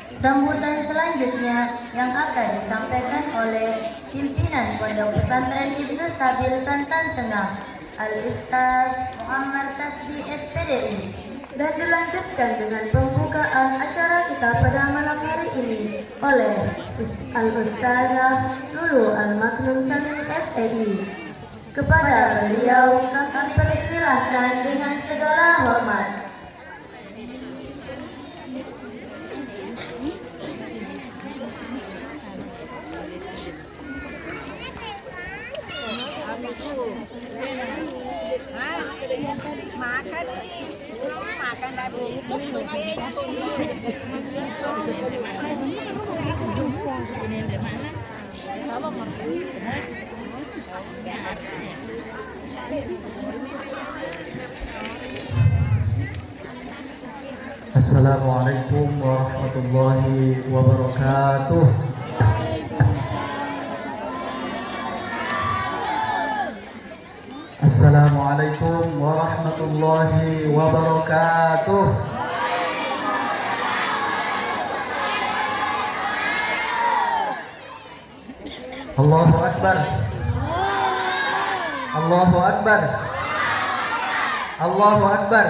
Sambutan selanjutnya yang akan disampaikan oleh pimpinan Pondok Pesantren Ibnu Sabil Santan Tengah, Al-Ustaz Muhammad Tasbih SPDI, dan dilanjutkan dengan pembukaan acara kita pada malam hari ini oleh Al-Ustazah Lulu Al-Maknum Salim SEI. Kepada beliau kami persilahkan dengan segala hormat. Assalamualaikum warahmatullahi wabarakatuh. Assalamualaikum warahmatullahi wabarakatuh. Allahu Akbar. Allahu Akbar. Allahu Akbar.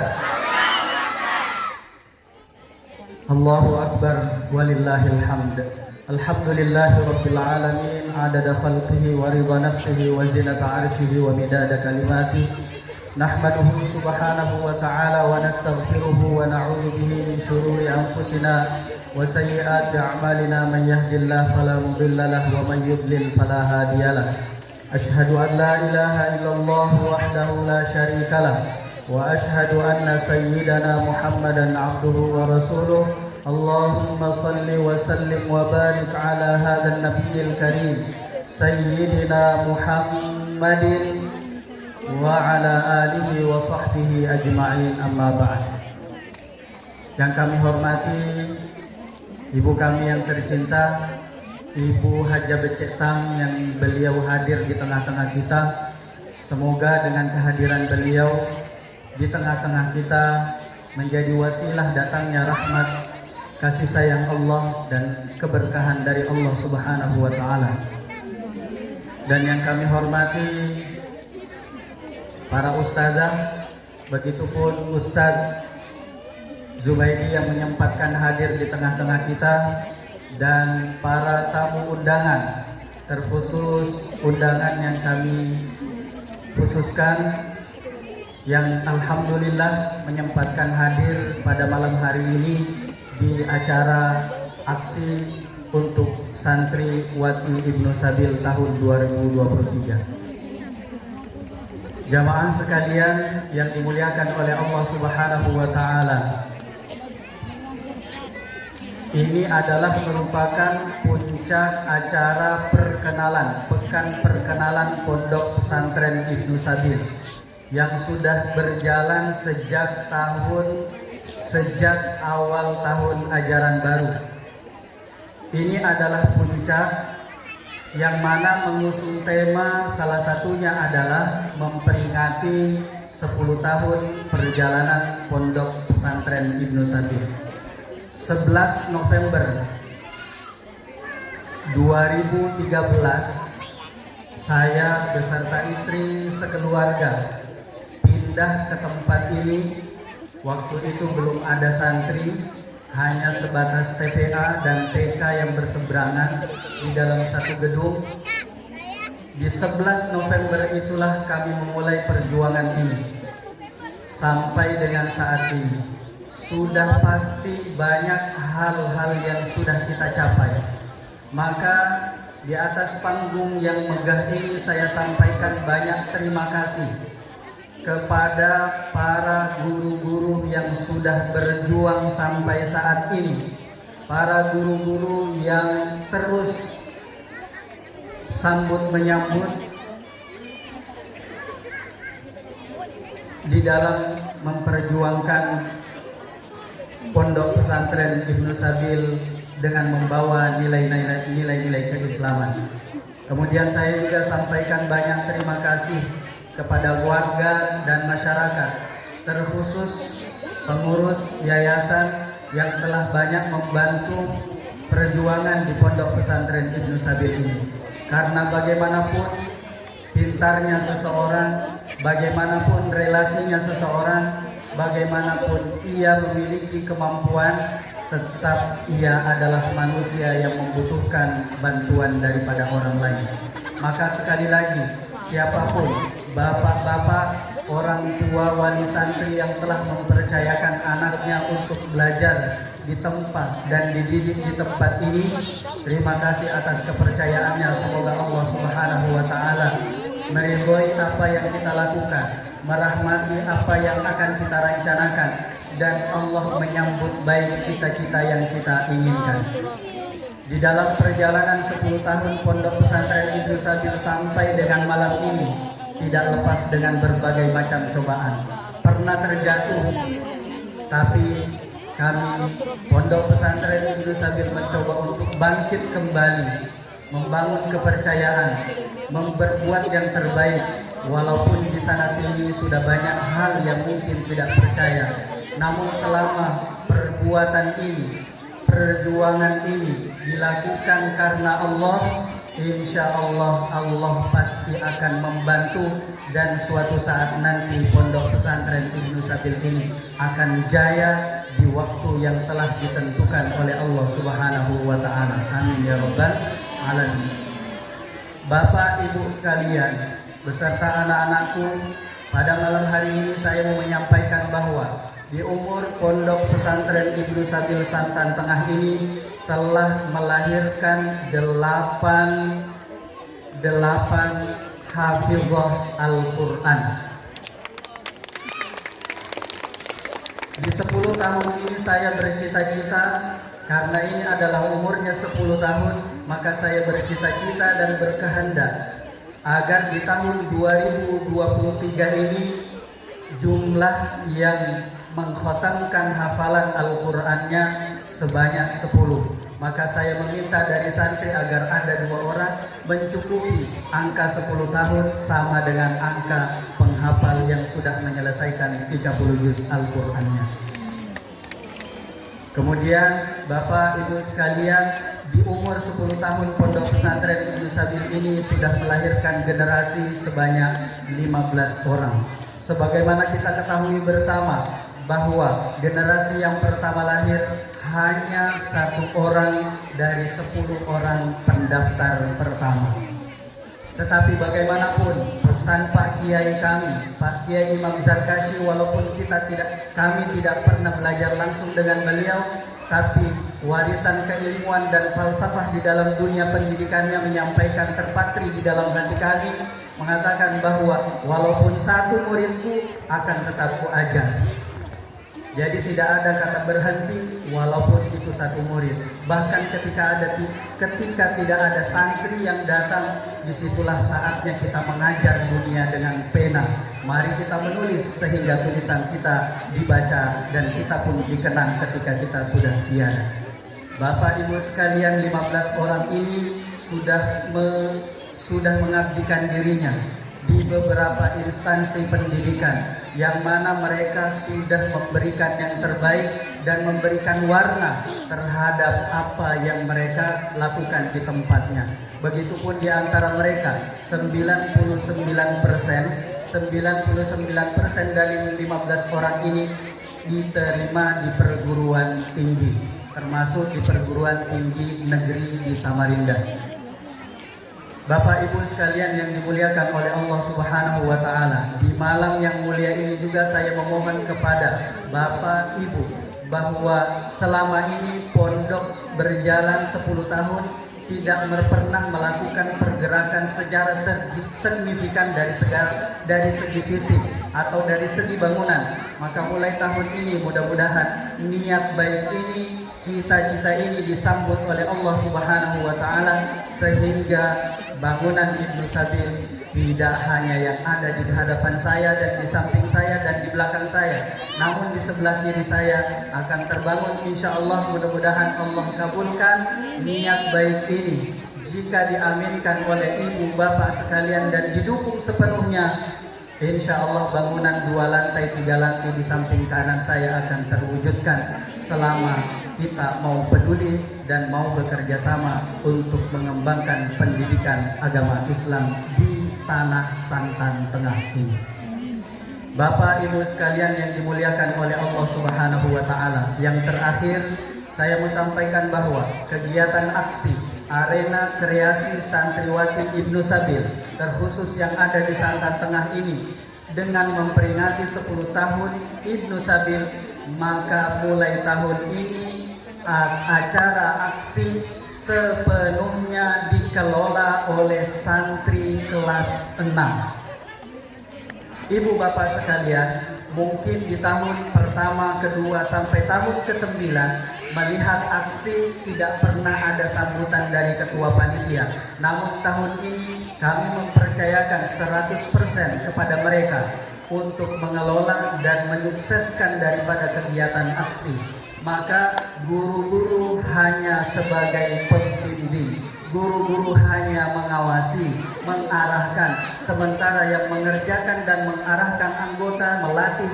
Allahu Akbar walillahil hamd. Alhamdulillahi rabbil alamin, adada khalqihi wa ridha nafsihi wa zinata arshihi wa midada kalimatihi. Nahmaduhu subhanahu wa ta'ala wa nastaghfiruhu wa na'udzu bihi min shururi anfusina wa sayyiati a'malina, man yahdihillahu fala mudilla lahu wa man yudlil fala hadiyalah. Ashhadu an la ilaha illallah wahdahu la syarika lah wa ashhadu anna sayyidana Muhammadan abduhu wa rasuluh. Allahumma salli wa sallim wa barik ala hadzal nabiyil karim sayyidina Muhammadin wa ala alihi wa sahbihi ajma'in, amma ba'd. Yang kami hormati ibu kami yang tercinta, Ibu Haja Becetang, yang beliau hadir di tengah-tengah kita. Semoga dengan kehadiran beliau di tengah-tengah kita menjadi wasilah datangnya rahmat, kasih sayang Allah dan keberkahan dari Allah Subhanahu wa ta'ala. Dan yang kami hormati para ustazah, begitupun Ustadz Zubaidi yang menyempatkan hadir di tengah-tengah kita, dan para tamu undangan, terkhusus undangan yang kami khususkan yang alhamdulillah menyempatkan hadir pada malam hari ini di acara aksi untuk santri Wati Ibnu Sabil tahun 2023. Jamaah sekalian yang dimuliakan oleh Allah Subhanahu wa ta'ala, ini adalah merupakan puncak acara perkenalan, pekan perkenalan Pondok Pesantren Ibnu Sabil yang sudah berjalan sejak awal tahun ajaran baru. Ini adalah puncak yang mana mengusung tema, salah satunya adalah memperingati 10 tahun perjalanan Pondok Pesantren Ibnu Sabil. 11 November 2013 saya beserta istri sekeluarga pindah ke tempat ini. Waktu itu belum ada santri, hanya sebatas TPA dan TK yang berseberangan di dalam satu gedung. Di 11 November itulah kami memulai perjuangan ini. Sampai dengan saat ini sudah pasti banyak hal-hal yang sudah kita capai. Maka di atas panggung yang megah ini saya sampaikan banyak terima kasih kepada para guru-guru yang sudah berjuang sampai saat ini, para guru-guru yang terus sambut menyambut di dalam memperjuangkan Pondok Pesantren Ibnu Sabil dengan membawa nilai-nilai keislaman. Kemudian saya juga sampaikan banyak terima kasih kepada warga dan masyarakat, terkhusus pengurus yayasan yang telah banyak membantu perjuangan di Pondok Pesantren Ibnu Sabil ini. Karena bagaimanapun pintarnya seseorang, bagaimanapun relasinya seseorang, bagaimanapun ia memiliki kemampuan, tetap ia adalah manusia yang membutuhkan bantuan daripada orang lain. Maka sekali lagi, siapapun, bapak-bapak, orang tua, wali santri yang telah mempercayakan anaknya untuk belajar di tempat dan dididik di tempat ini, terima kasih atas kepercayaannya. Semoga Allah Subhanahu wa Ta'ala meridhoi apa yang kita lakukan, merahmati apa yang akan kita rencanakan, dan Allah menyambut baik cita-cita yang kita inginkan. Di dalam perjalanan 10 tahun Pondok Pesantren Ibnu Sabil sampai dengan malam ini, tidak lepas dengan berbagai macam cobaan. Pernah terjatuh, tapi kami Pondok Pesantren Ibnu Sabil mencoba untuk bangkit kembali, membangun kepercayaan, berbuat yang terbaik. Walaupun di sana sini sudah banyak hal yang mungkin tidak percaya, namun selama perbuatan ini, perjuangan ini dilakukan karena Allah, insya Allah Allah pasti akan membantu, dan suatu saat nanti Pondok Pesantren Ibnu Sabil ini akan jaya di waktu yang telah ditentukan oleh Allah Subhanahu wa Ta'ala. Amin ya rabbal alamin. Bapak Ibu sekalian beserta anak-anakku, pada malam hari ini saya mau menyampaikan bahwa di umur Pondok Pesantren Ibnu Sabil Santan Tengah ini telah melahirkan 8 hafizah Al-Quran. Di 10 tahun ini saya bercita-cita, karena ini adalah umurnya 10 tahun, maka saya bercita-cita dan berkehendak agar di tahun 2023 ini jumlah yang mengkhatamkan hafalan Al-Qur'annya sebanyak 10. Maka saya meminta dari santri agar ada 2 orang mencukupi angka 10 tahun sama dengan angka penghafal yang sudah menyelesaikan 30 juz Al-Qur'annya. Kemudian Bapak Ibu sekalian, di umur 10 tahun Pondok Pesantren Ibnu Sabil ini sudah melahirkan generasi sebanyak 15 orang. Sebagaimana kita ketahui bersama bahwa generasi yang pertama lahir hanya 1 orang dari 10 orang pendaftar pertama. Tetapi bagaimanapun pesan Pak Kiai kami, Pak Kiai Imam Zarkashi, walaupun kami tidak pernah belajar langsung dengan beliau, tapi warisan keilmuan dan falsafah di dalam dunia pendidikannya menyampaikan terpatri di dalam hati kami, mengatakan bahwa walaupun 1 muridku akan tetap ku ajar. Jadi tidak ada kata berhenti walaupun itu 1 murid. Bahkan ketika tidak ada santri yang datang, disitulah saatnya kita mengajar dunia dengan pena. Mari kita menulis sehingga tulisan kita dibaca dan kita pun dikenang ketika kita sudah tiada. Bapak Ibu sekalian, 15 orang ini sudah mengabdikan dirinya di beberapa instansi pendidikan, yang mana mereka sudah memberikan yang terbaik dan memberikan warna terhadap apa yang mereka lakukan di tempatnya. Begitupun di antara mereka 99% dari 15 orang ini diterima di perguruan tinggi, termasuk di perguruan tinggi negeri di Samarinda. Bapak Ibu sekalian yang dimuliakan oleh Allah Subhanahu wa Ta'ala, di malam yang mulia ini juga saya memohon kepada Bapak Ibu bahwa selama ini pondok berjalan 10 tahun tidak pernah melakukan pergerakan secara signifikan dari segi fisik atau dari segi bangunan. Maka mulai tahun ini mudah-mudahan niat baik ini, cita-cita ini disambut oleh Allah Subhanahu wa Ta'ala, sehingga bangunan Ibnu Sabil tidak hanya yang ada di hadapan saya dan di samping saya dan di belakang saya, namun di sebelah kiri saya akan terbangun insya Allah. Mudah-mudahan Allah kabulkan niat baik ini. Jika diaminkan oleh ibu bapak sekalian dan didukung sepenuhnya, Insya Allah bangunan 2 lantai 3 lantai di samping kanan saya akan terwujudkan selama kita mau peduli dan mau bekerja sama untuk mengembangkan pendidikan agama Islam di tanah Santan Tengah ini. Bapak Ibu sekalian yang dimuliakan oleh Allah Subhanahu wa taala, yang terakhir saya mau sampaikan bahwa kegiatan aksi Arena Kreasi Santriwati Ibnu Sabil terkhusus yang ada di Santan Tengah ini dengan memperingati 10 tahun Ibnu Sabil, maka mulai tahun ini acara aksi sepenuhnya dikelola oleh santri kelas 6. Ibu bapak sekalian, mungkin di tahun pertama, kedua sampai tahun ke-9 melihat aksi tidak pernah ada sambutan dari ketua panitia. Namun tahun ini kami mempercayakan 100% kepada mereka untuk mengelola dan menyukseskan daripada kegiatan aksi. Maka guru-guru hanya sebagai pembimbing, guru-guru hanya mengawasi, mengarahkan, sementara yang mengerjakan dan mengarahkan anggota, melatih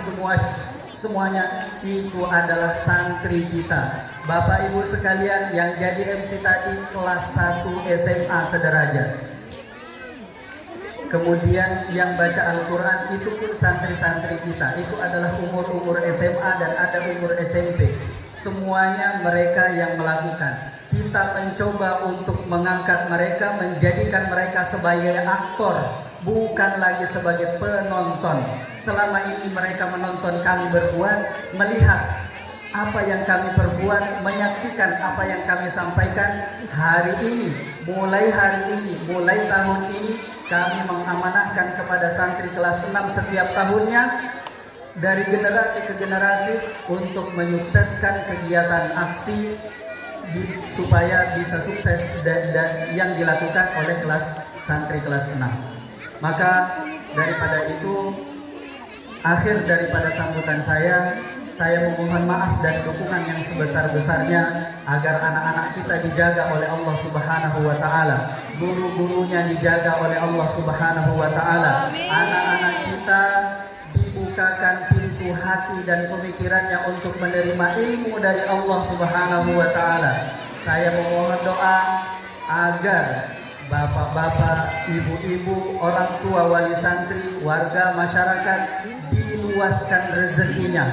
semuanya itu adalah santri kita. Bapak Ibu sekalian, yang jadi MC tadi kelas 1 SMA sederajat. Kemudian yang baca Al-Quran itu pun santri-santri kita. Itu adalah umur-umur SMA dan ada umur SMP. Semuanya mereka yang melakukan. Kita mencoba untuk mengangkat mereka, menjadikan mereka sebagai aktor, bukan lagi sebagai penonton. Selama ini mereka menonton kami berbuat, melihat apa yang kami perbuat, menyaksikan apa yang kami sampaikan. Hari ini, mulai tahun ini kami mengamanahkan kepada santri kelas 6 setiap tahunnya dari generasi ke generasi untuk menyukseskan kegiatan aksi supaya bisa sukses dan yang dilakukan oleh santri kelas 6. Maka daripada itu, akhir daripada sambutan saya memohon maaf dan dukungan yang sebesar-besarnya agar anak-anak kita dijaga oleh Allah Subhanahu wa taala, guru-gurunya dijaga oleh Allah Subhanahu wa taala, anak-anak kita dibukakan pintu hati dan pemikirannya untuk menerima ilmu dari Allah Subhanahu wa taala. Saya memohon doa agar bapak-bapak, ibu-ibu, orang tua, wali santri, warga masyarakat diluaskan rezekinya,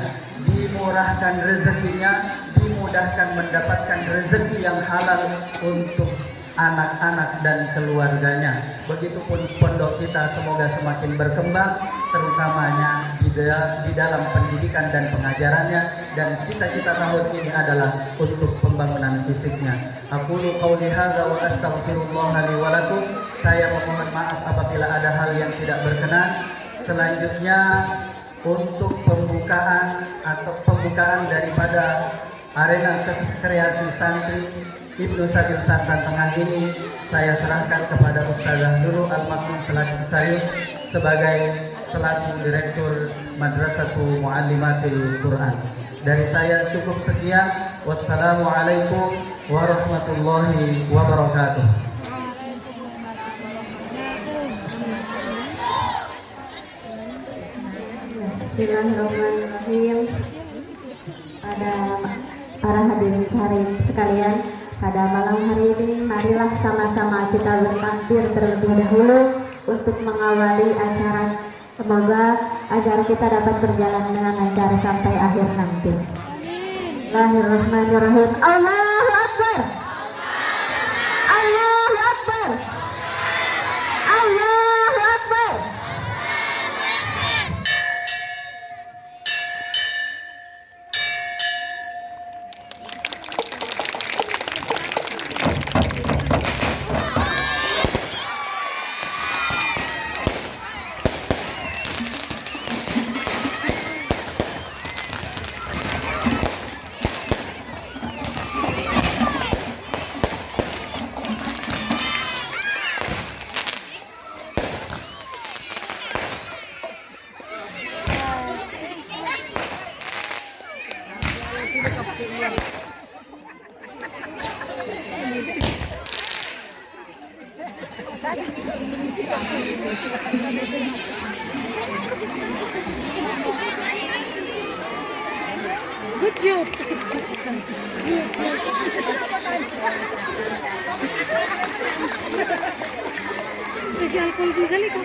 dimurahkan rezekinya, dimudahkan mendapatkan rezeki yang halal untuk anak-anak dan keluarganya. Begitupun pondok kita semoga semakin berkembang, terutamanya di dalam pendidikan dan pengajarannya, dan cita-cita tahun ini adalah untuk pembangunan fisiknya. Aqulu qauli hadza wa astaghfirullah li wa lakum. Saya memohon maaf apabila ada hal yang tidak berkenan. Selanjutnya untuk pembukaan daripada arena kreasi santri Ibnu Sabil Santan Tengah ini saya serahkan kepada Ustazah Nurul Al-Maknun Salim sebagai selaku Direktur Madrasatul Muallimatil Quran. Dari saya cukup sekian. Wassalamualaikum warahmatullahi wabarakatuh. Bismillahirrahmanirrahim. Pada para hadirin sekalian, pada malam hari ini marilah sama-sama kita bertakbir terlebih dahulu untuk mengawali acara. Semoga acara kita dapat berjalan dengan lancar sampai akhir nanti. Bismillahirrahmanirrahim. Allahu Akbar. Allahu Akbar. Allahu Akbar. Good job. त्याची अल्कोहोल झाली का?